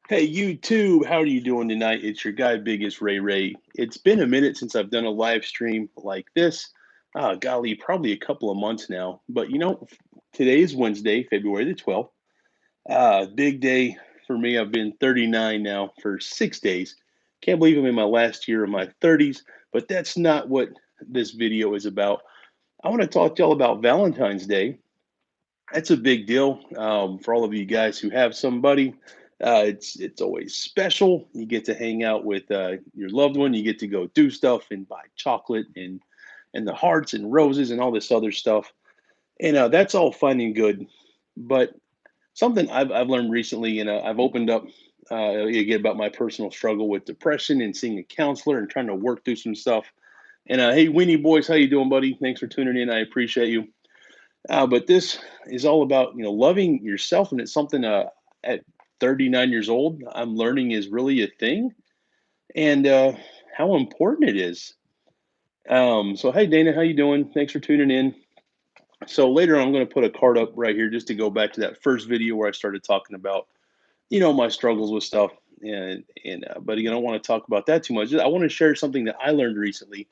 Hey, YouTube, how are you doing tonight? It's your guy, Biggest Ray Ray. It's been a minute since I've done a live stream like this. Golly, probably a couple of months now. But today is Wednesday, February the 12th. Big day for me. I've been 39 now for 6 days. Can't believe I'm in my last year of my 30s, but that's not what this video is about. I want to talk to y'all about Valentine's Day. That's a big deal for all of you guys who have somebody. It's always special. You get to hang out with your loved one. You get to go do stuff and buy chocolate and the hearts and roses and all this other stuff. And that's all fun and good. But something I've learned recently, and I've opened up again about my personal struggle with depression and seeing a counselor and trying to work through some stuff. And hey, Weenie boys, how you doing, buddy? Thanks for tuning in. I appreciate you. But this is all about loving yourself, and it's something at 39 years old I'm learning is really a thing, and how important it is. So hey Dana, how you doing? Thanks for tuning in. So later on, I'm going to put a card up right here just to go back to that first video where I started talking about my struggles with stuff, and but again, I don't want to talk about that too much. I want to share something that I learned recently,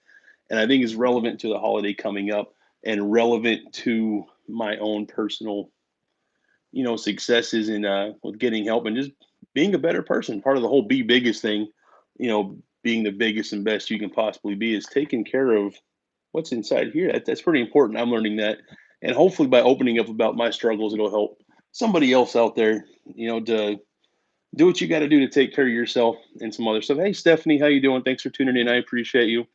and I think is relevant to the holiday coming up and relevant to my own personal successes in with getting help and just being a better person. Part of the whole be biggest thing, being the biggest and best you can possibly be is taking care of what's inside here. That's pretty important. I'm learning that. And hopefully by opening up about my struggles, it'll help somebody else out there, to do what you got to do to take care of yourself and some other stuff. Hey, Stephanie, how you doing? Thanks for tuning in. I appreciate you.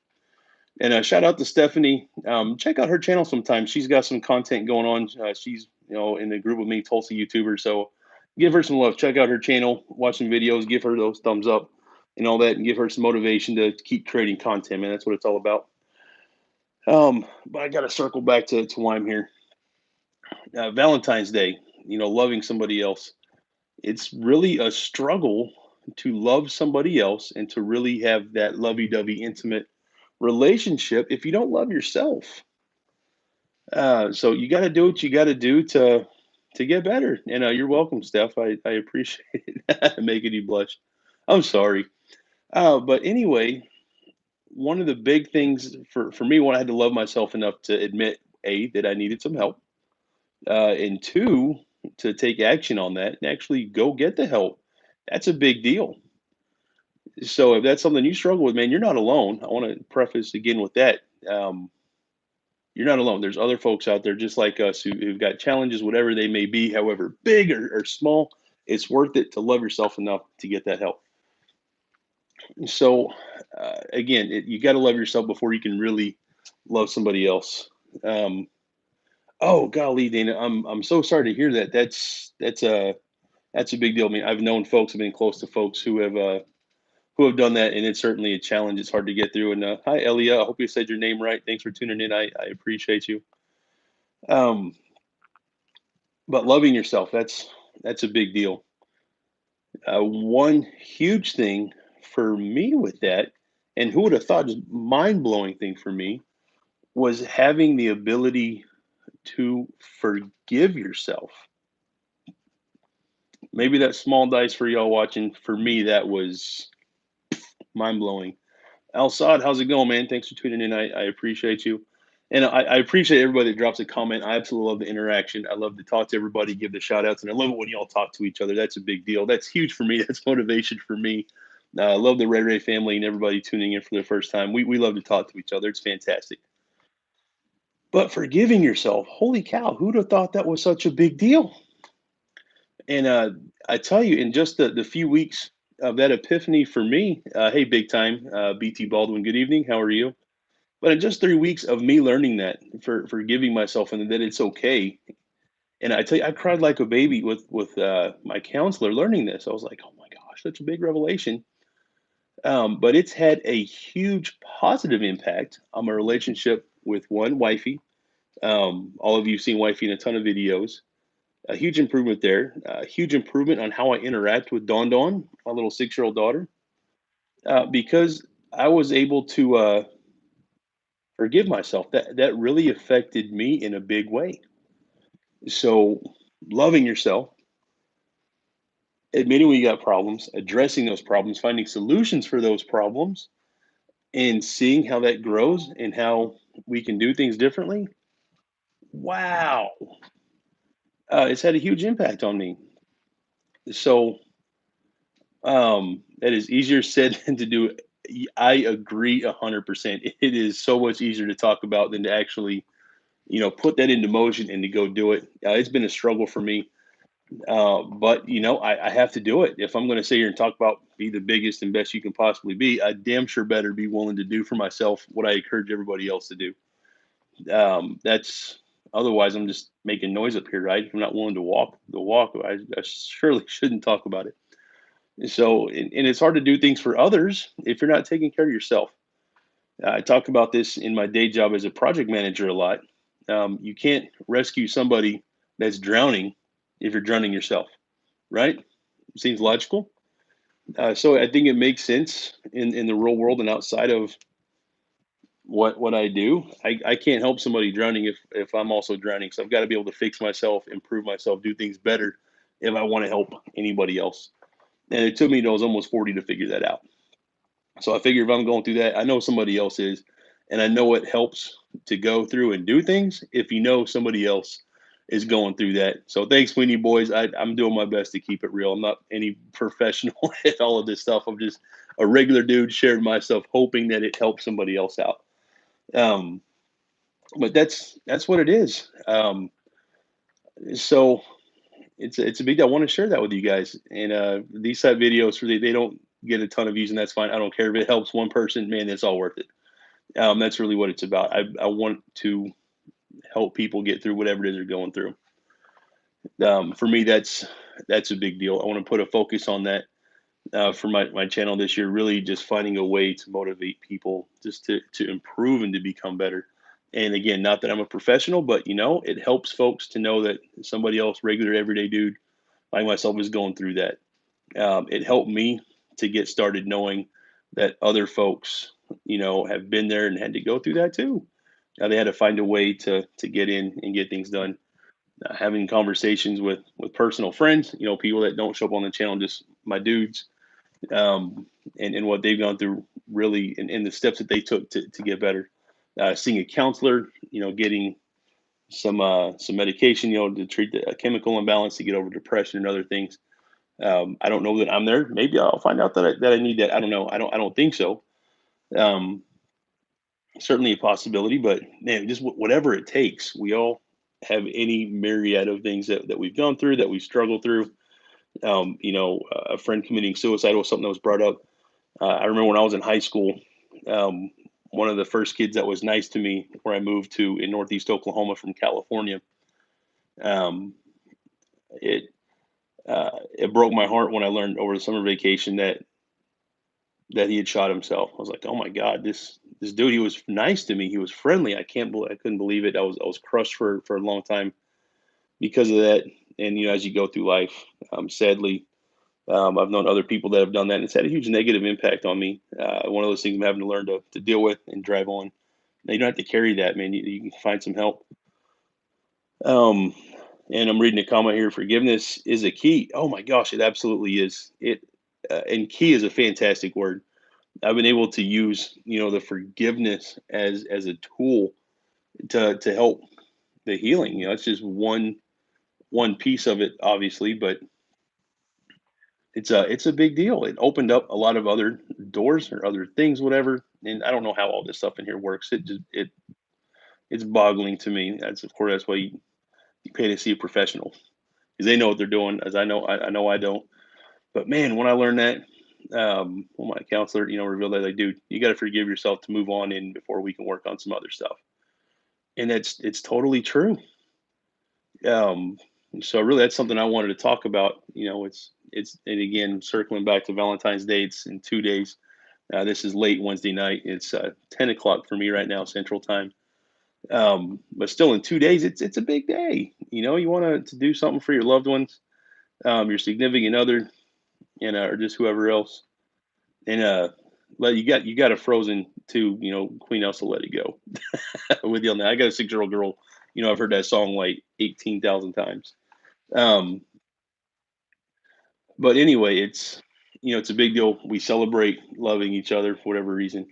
And shout out to Stephanie. Check out her channel sometime. She's got some content going on. She's in the group with me, Tulsa YouTuber. So give her some love. Check out her channel. Watch some videos. Give her those thumbs up and all that, and give her some motivation to keep creating content. Man, that's what it's all about. But I got to circle back to why I'm here. Valentine's Day. Loving somebody else. It's really a struggle to love somebody else and to really have that lovey-dovey, intimate relationship if you don't love yourself. So you got to do what you got to do to get better. And you're welcome, Steph. I appreciate it. Making you blush. I'm sorry. But anyway, one of the big things for me, when I had to love myself enough to admit a that I needed some help, and two to take action on that and actually go get the help. That's a big deal. So if that's something you struggle with, man, you're not alone. I want to preface again with that. Um, You're not alone. There's other folks out there just like us who've got challenges, whatever they may be, however big or small. It's worth it to love yourself enough to get that help. So, again, you got to love yourself before you can really love somebody else. Um, oh, golly, Dana, I'm so sorry to hear that. That's a big deal. I mean, I've known folks, I've been close to folks who have done that, and it's certainly a challenge. It's hard to get through. And hi, Elia. I hope you said your name right. Thanks for tuning in. I appreciate you. Um, but loving yourself, that's a big deal. One huge thing for me with that, and who would have thought, just mind blowing thing for me was having the ability to forgive yourself. Maybe that small dice for y'all watching. For me, that was mind blowing. Al Saad, how's it going, man? Thanks for tuning in. I appreciate you. And I appreciate everybody that drops a comment. I absolutely love the interaction. I love to talk to everybody, give the shout outs, and I love it when y'all talk to each other. That's a big deal. That's huge for me. That's motivation for me. I love the Ray Ray family and everybody tuning in for the first time. We love to talk to each other. It's fantastic. But forgiving yourself, holy cow, who'd have thought that was such a big deal? And I tell you, in just the few weeks of that epiphany for me, hey, big time, BT Baldwin, good evening. How are you? But in just 3 weeks of me learning that, for forgiving myself and that it's okay, and I tell you, I cried like a baby with my counselor learning this. I was like, oh my gosh, that's a big revelation. But it's had a huge positive impact on my relationship with one wifey. All of you have seen wifey in a ton of videos. A huge improvement there. A huge improvement on how I interact with Dawn Dawn, my little 6-year-old daughter, because I was able to forgive myself. That really affected me in a big way. So loving yourself admitting we got problems, addressing those problems, finding solutions for those problems, and seeing how that grows and how we can do things differently. Wow, it's had a huge impact on me. So that is easier said than to do. I agree 100%. It is so much easier to talk about than to actually, put that into motion and to go do it. It's been a struggle for me, but I have to do it if I'm going to sit here and talk about be the biggest and best you can possibly be. I damn sure better be willing to do for myself what I encourage everybody else to do. That's otherwise I'm just making noise up here, right? If I'm not willing to walk the walk, I surely shouldn't talk about it. So, and it's hard to do things for others if you're not taking care of yourself. I talk about this in my day job as a project manager a lot. You can't rescue somebody that's drowning if you're drowning yourself, right? Seems logical. So I think it makes sense in the real world and outside of what I do. I can't help somebody drowning if I'm also drowning. So I've got to be able to fix myself, improve myself, do things better if I want to help anybody else. And it took me to I was almost 40 to figure that out. So I figure if I'm going through that, I know somebody else is, and I know it helps to go through and do things if you know somebody else is going through that. So thanks, Sweeney boys. I'm doing my best to keep it real. I'm not any professional at all of this stuff. I'm just a regular dude sharing my stuff, hoping that it helps somebody else out. Um, but that's what it is. So it's a big deal. I want to share that with you guys. And these type videos, they don't get a ton of views, and that's fine. I don't care if it helps one person. Man, it's all worth it. That's really what it's about. I want to help people get through whatever it is they're going through. For me, that's a big deal. I want to put a focus on that for my channel this year. Really, just finding a way to motivate people just to improve and to become better. And again, not that I'm a professional, but it helps folks to know that somebody else, regular everyday dude like myself, is going through that. It helped me to get started knowing that other folks, have been there and had to go through that too. They had to find a way to get in and get things done. Having conversations with personal friends, people that don't show up on the channel, just my dudes, um, and what they've gone through, really, and the steps that they took to get better. Seeing a counselor, getting some medication, to treat a chemical imbalance to get over depression and other things. I don't know that I'm there. Maybe I'll find out that I need that. I don't know. I don't think so. Um, Certainly a possibility, but man, just whatever it takes. We all have any myriad of things that we've gone through, that we struggle through. A friend committing suicide was something that was brought up. I remember when I was in high school, um, one of the first kids that was nice to me, where I moved to in Northeast Oklahoma from California. Um, it it broke my heart when I learned over the summer vacation that he had shot himself. I was like, "Oh my god, this dude, he was nice to me. He was friendly. I couldn't believe it. I was crushed for a long time because of that." And as you go through life, sadly, I've known other people that have done that, and it's had a huge negative impact on me. One of those things I'm having to learn to deal with and drive on. Now, you don't have to carry that, man. You can find some help. Um, and I'm reading a comment here. Forgiveness is a key. Oh my gosh, it absolutely is. And key is a fantastic word. I've been able to use the forgiveness as a tool to help the healing. It's just one piece of it, obviously, but it's a big deal. It opened up a lot of other doors or other things, whatever. And I don't know how all this stuff in here works. It's boggling to me. That's why you pay to see a professional, because they know what they're doing, as I know I don't. But man, when I learned that, well, my counselor, revealed that, like, dude, you got to forgive yourself to move on in before we can work on some other stuff. And it's totally true. Um, so really, that's something I wanted to talk about. And again, circling back to Valentine's Day, it's in 2 days. This is late Wednesday night. It's 10 o'clock for me right now, Central Time. But still, in 2 days, it's a big day. You want to do something for your loved ones, your significant other, or just whoever else. And you got a Frozen too. Queen Elsa, Let It Go. With you on that. I got a 6-year-old girl. I've heard that song like 18,000 times. Um, But anyway, it's a big deal. We celebrate loving each other for whatever reason.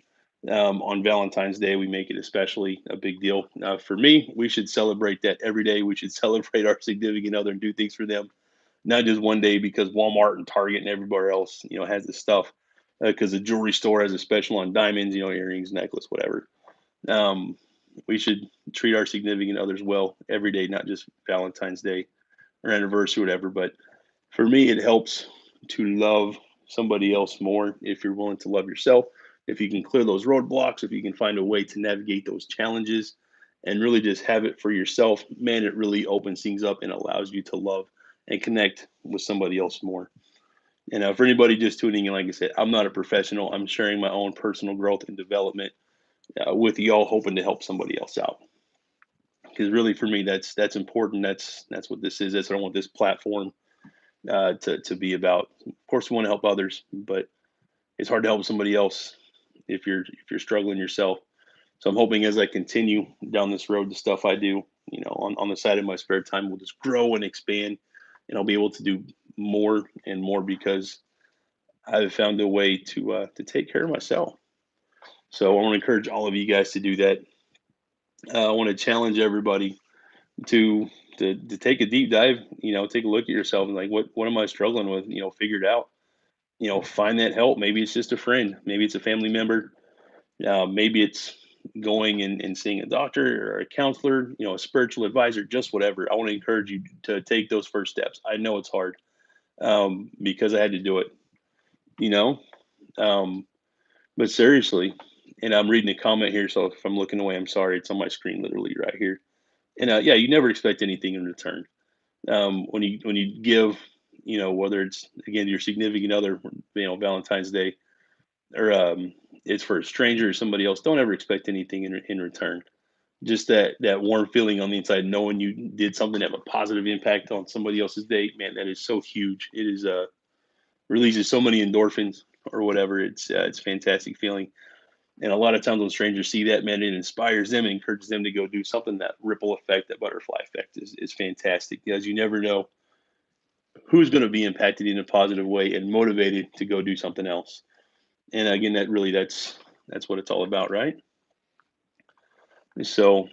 On Valentine's Day, we make it especially a big deal. For me, we should celebrate that every day. We should celebrate our significant other and do things for them, not just one day because Walmart and Target and everybody else, has this stuff. Because the jewelry store has a special on diamonds, earrings, necklace, whatever. Um, we should treat our significant others well every day, not just Valentine's Day or anniversary, or whatever. But for me, it helps to love somebody else more if you're willing to love yourself. If you can clear those roadblocks, if you can find a way to navigate those challenges and really just have it for yourself, man, it really opens things up and allows you to love and connect with somebody else more. And for anybody just tuning in, like I said, I'm not a professional. I'm sharing my own personal growth and development with y'all, hoping to help somebody else out. Because really, for me, that's important. That's what this is. That's what I want this platform to be about. Of course, we want to help others, but it's hard to help somebody else if you're struggling yourself. So I'm hoping as I continue down this road, the stuff I do, on the side of my spare time will just grow and expand, and I'll be able to do more and more because I've found a way to take care of myself. So I want to encourage all of you guys to do that. I want to challenge everybody to to take a deep dive. Take a look at yourself and like, what am I struggling with? Figure it out. Find that help. Maybe it's just a friend. Maybe it's a family member. Maybe it's going and seeing a doctor or a counselor, a spiritual advisor, just whatever. I want to encourage you to take those first steps. I know it's hard because I had to do it, you know, um, but seriously, and I'm reading a comment here. So if I'm looking away, I'm sorry. It's on my screen, literally right here. And yeah, you never expect anything in return. When you give, whether it's again your significant other, Valentine's Day, or it's for a stranger or somebody else, don't ever expect anything in return. Just that warm feeling on the inside, knowing you did something that have a positive impact on somebody else's day, man, that is so huge. It is releases so many endorphins or whatever. It's a fantastic feeling. And a lot of times when strangers see that, man, it inspires them and encourages them to go do something. That ripple effect, that butterfly effect is fantastic because you never know who's going to be impacted in a positive way and motivated to go do something else. And again, that's what it's all about, right? So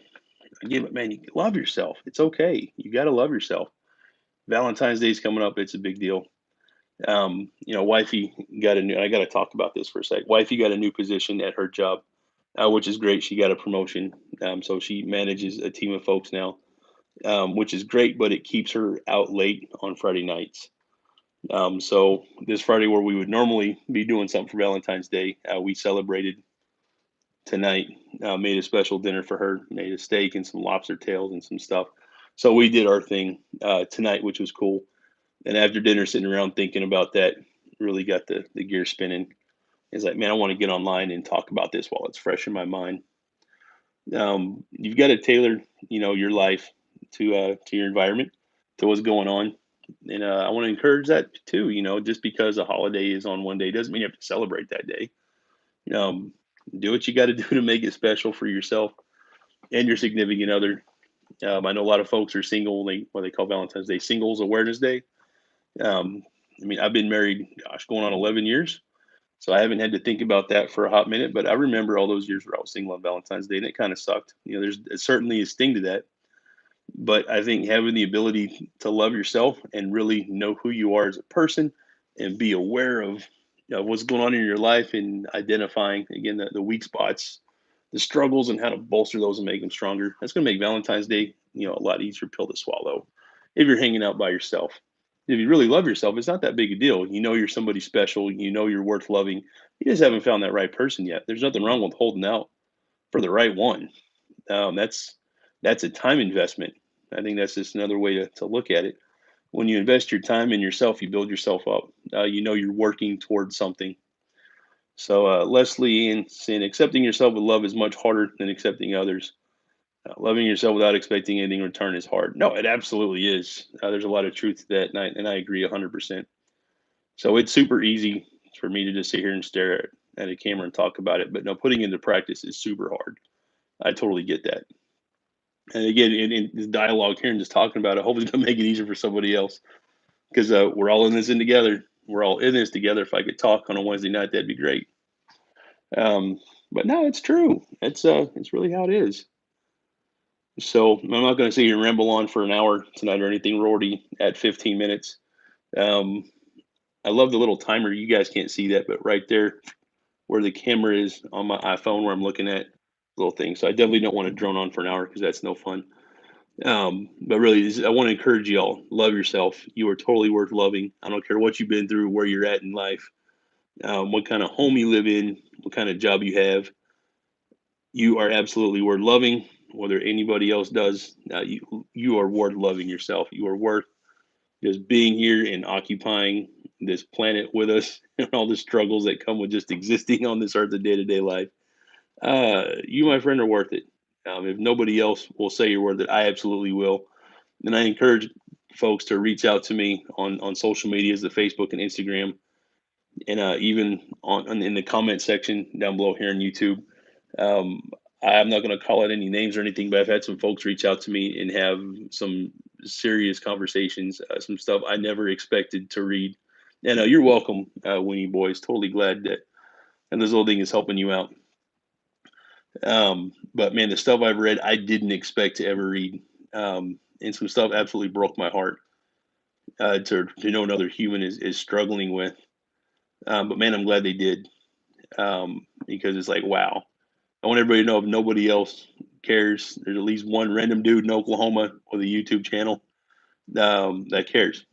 again, man, you love yourself. It's okay. You got to love yourself. Valentine's Day is coming up. It's a big deal. Wifey got a new. I got to talk about this for a sec. Wifey got a new position at her job, which is great. She got a promotion, so she manages a team of folks now, which is great. But it keeps her out late on Friday nights. So this Friday, where we would normally be doing something for Valentine's Day, we celebrated tonight. Made a special dinner for her. Made a steak and some lobster tails and some stuff. So we did our thing tonight, which was cool. And after dinner, sitting around thinking about that, really got the gear spinning. It's like, man, I want to get online and talk about this while it's fresh in my mind. You've got to tailor, your life to your environment, to what's going on, and I want to encourage that too. Just because a holiday is on one day doesn't mean you have to celebrate that day. Um, do what you got to do to make it special for yourself and your significant other. I know a lot of folks are single. What they call Valentine's Day Singles Awareness Day. Um, I mean, I've been married, gosh, going on 11 years. So I haven't had to think about that for a hot minute, but I remember all those years where I was single on Valentine's Day, and it kind of sucked. There's certainly a sting to that, but I think having the ability to love yourself and really know who you are as a person and be aware of, what's going on in your life and identifying again the weak spots, the struggles, and how to bolster those and make them stronger. That's going to make Valentine's Day, a lot easier pill to swallow if you're hanging out by yourself. If you really love yourself, it's not that big a deal. You know you're somebody special. You know you're worth loving. You just haven't found that right person yet. There's nothing wrong with holding out for the right one. That's a time investment. I think that's just another way to look at it. When you invest your time in yourself, you build yourself up. You know you're working towards something. So Leslie and saying accepting yourself with love is much harder than accepting others. Loving yourself without expecting anything in return is hard. No, it absolutely is. There's a lot of truth to that, and I agree 100%. So it's super easy for me to just sit here and stare at a camera and talk about it, but no, putting into practice is super hard. I totally get that. And again, in this dialogue here and just talking about it, hopefully, it's gonna make it easier for somebody else. because we're all in this in together. We're all in this together. If I could talk on a Wednesday night, that'd be great. Um, but no, it's true. It's really how it is. So I'm not going to sit here and ramble on for an hour tonight or anything. We're already at 15 minutes. Um, I love the little timer. You guys can't see that, but right there where the camera is on my iPhone, where I'm looking at little thing. So I definitely don't want to drone on for an hour because that's no fun. But really, I want to encourage y'all. Love yourself. You are totally worth loving. I don't care what you've been through, where you're at in life, what kind of home you live in, what kind of job you have. You are absolutely worth loving. Whether anybody else does, you are worth loving yourself. You are worth just being here and occupying this planet with us and all the struggles that come with just existing on this earth of day to day life. You, my friend, are worth it. If nobody else will say you're worth it, I absolutely will. And I encourage folks to reach out to me on social medias, the Facebook and Instagram, and even in the comment section down below here on YouTube. Um, I'm not going to call out any names or anything, but I've had some folks reach out to me and have some serious conversations, some stuff I never expected to read. And you're welcome, Winnie Boys. Totally glad that and this little thing is helping you out. But man, the stuff I've read, I didn't expect to ever read. And some stuff absolutely broke my heart to know another human is struggling with. But man, I'm glad they did because it's like, wow. I want everybody to know if nobody else cares, there's at least one random dude in Oklahoma with a YouTube channel that cares.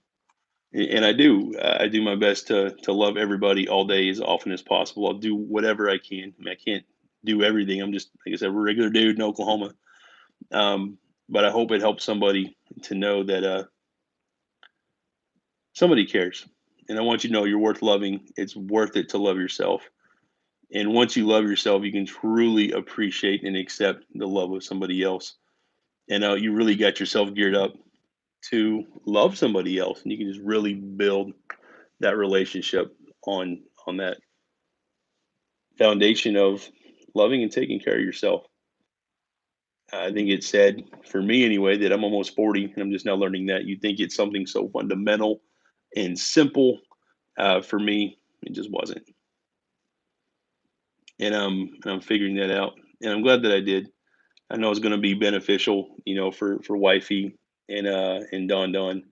And I do. I do my best to love everybody all day as often as possible. I'll do whatever I can. I mean, I can't do everything. I'm just, like I said, we're a regular dude in Oklahoma. Um, but I hope it helps somebody to know that somebody cares. And I want you to know you're worth loving. It's worth it to love yourself. And once you love yourself, you can truly appreciate and accept the love of somebody else. And you really got yourself geared up to love somebody else, and you can just really build that relationship on that foundation of loving and taking care of yourself. I think it's sad for me anyway that I'm almost 40 and I'm just now learning that. You think it's something so fundamental and simple. For me, it just wasn't. And I'm figuring that out. And I'm glad that I did. I know it's going to be beneficial, for wifey and Don.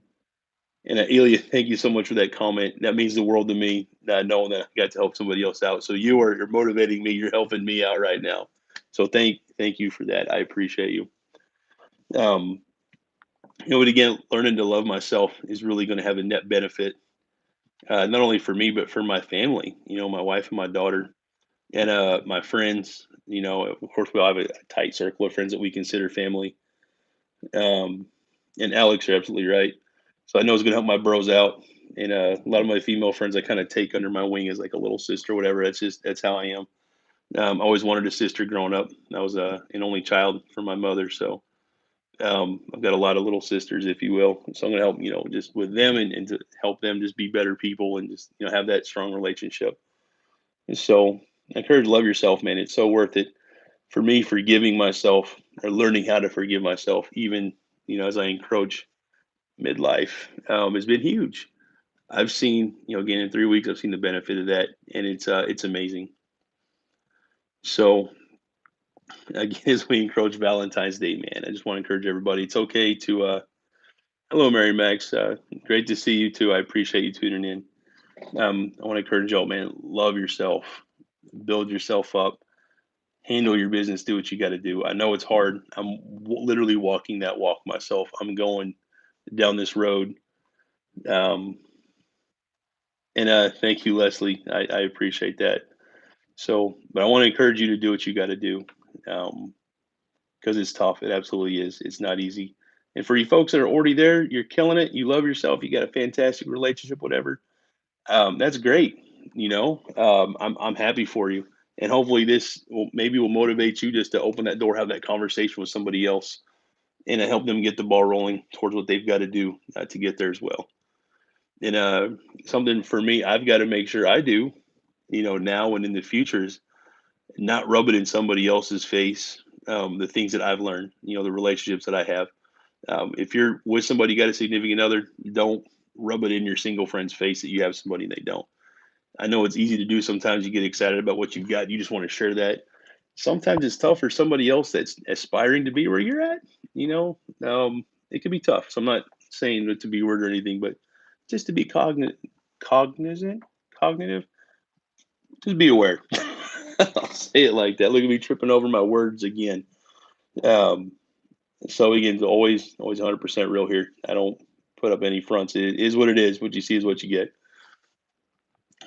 And Elia, thank you so much for that comment. That means the world to me, knowing that I got to help somebody else out. So you're motivating me. You're helping me out right now. So thank you for that. I appreciate you. Um, but again, learning to love myself is really going to have a net benefit, not only for me but for my family. My wife and my daughter and my friends. Of course, we all have a tight circle of friends that we consider family. Um, and Alex, you're absolutely right. So I know it's gonna help my bros out. And a lot of my female friends I kind of take under my wing as like a little sister or whatever. That's how I am. I always wanted a sister growing up. I was an only child for my mother, so I've got a lot of little sisters, if you will. So I'm gonna help, just with them and to help them just be better people and just have that strong relationship. And so I encourage love yourself, man. It's so worth it. For me, forgiving myself or learning how to forgive myself, even as I encroach midlife, has been huge. I've seen, again in 3 weeks, I've seen the benefit of that, and it's amazing. So again, as we encroach Valentine's Day, man, I just want to encourage everybody. It's okay to. Hello, Mary Max. Great to see you too. I appreciate you tuning in. I want to encourage y'all, man. Love yourself, build yourself up, handle your business, do what you got to do. I know it's hard. I'm literally walking that walk myself. I'm going down this road. Um, and thank you, Leslie. I appreciate that. So, but I want to encourage you to do what you got to do because it's tough. It absolutely is. It's not easy. And for you folks that are already there, you're killing it. You love yourself. You got a fantastic relationship, whatever. That's great. I'm happy for you. And hopefully this will motivate you just to open that door, have that conversation with somebody else, and to help them get the ball rolling towards what they've got to do to get there as well. And something for me, I've got to make sure I do, now and in the future is not rub it in somebody else's face. The things that I've learned, the relationships that I have. If you're with somebody, you got a significant other, don't. rub it in your single friend's face that you have somebody and they don't. I know it's easy to do sometimes. You get excited about what you've got. You just want to share that. Sometimes it's tough for somebody else that's aspiring to be where you're at. You know, it can be tough. So I'm not saying it to be rude or anything, but just to be cognizant, cognitive, just be aware. I'll say it like that. Look at me tripping over my words again. Um, so again, always 100% real here. I don't put up any fronts. It is what it is. What you see is what you get.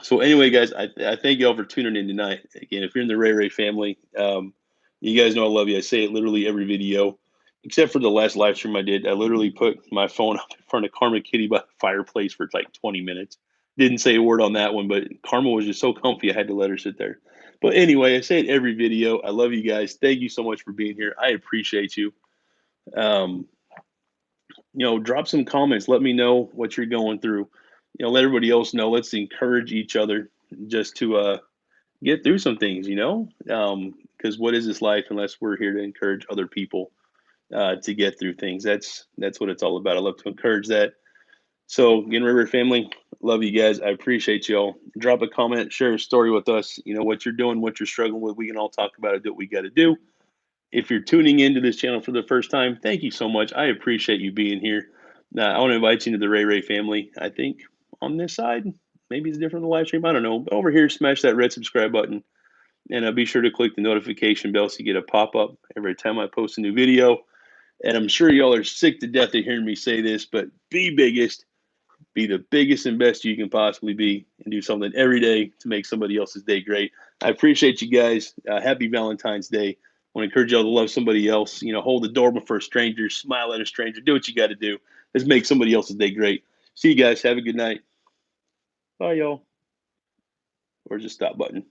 So anyway, guys, I thank you all for tuning in tonight. Again, if you're in the Ray Ray family, you guys know I love you. I say it literally every video, except for the last live stream I did. I literally put my phone up in front of Karma Kitty by the fireplace for like 20 minutes. Didn't say a word on that one, but Karma was just so comfy I had to let her sit there. But anyway, I say it every video. I love you guys. Thank you so much for being here. I appreciate you. Um, drop some comments. Let me know what you're going through. Let everybody else know. Let's encourage each other just to get through some things. Because what is this life unless we're here to encourage other people to get through things? That's what it's all about. I love to encourage that. So, again, River family, love you guys. I appreciate y'all. Drop a comment, share a story with us. What you're doing, what you're struggling with. We can all talk about it. Do what we got to do. If you're tuning into this channel for the first time, thank you so much. I appreciate you being here. I want to invite you into the Ray Ray family. I think on this side, maybe it's different than the live stream. I don't know. But over here, smash that red subscribe button and be sure to click the notification bell so you get a pop up every time I post a new video. And I'm sure y'all are sick to death of hearing me say this, but be biggest, be the biggest and best you can possibly be, and do something every day to make somebody else's day great. I appreciate you guys. Happy Valentine's Day. I want to encourage y'all to love somebody else. Hold the door before a stranger, smile at a stranger, do what you got to do. Let's make somebody else's day great. See you guys. Have a good night. Bye, y'all. Where's the stop button?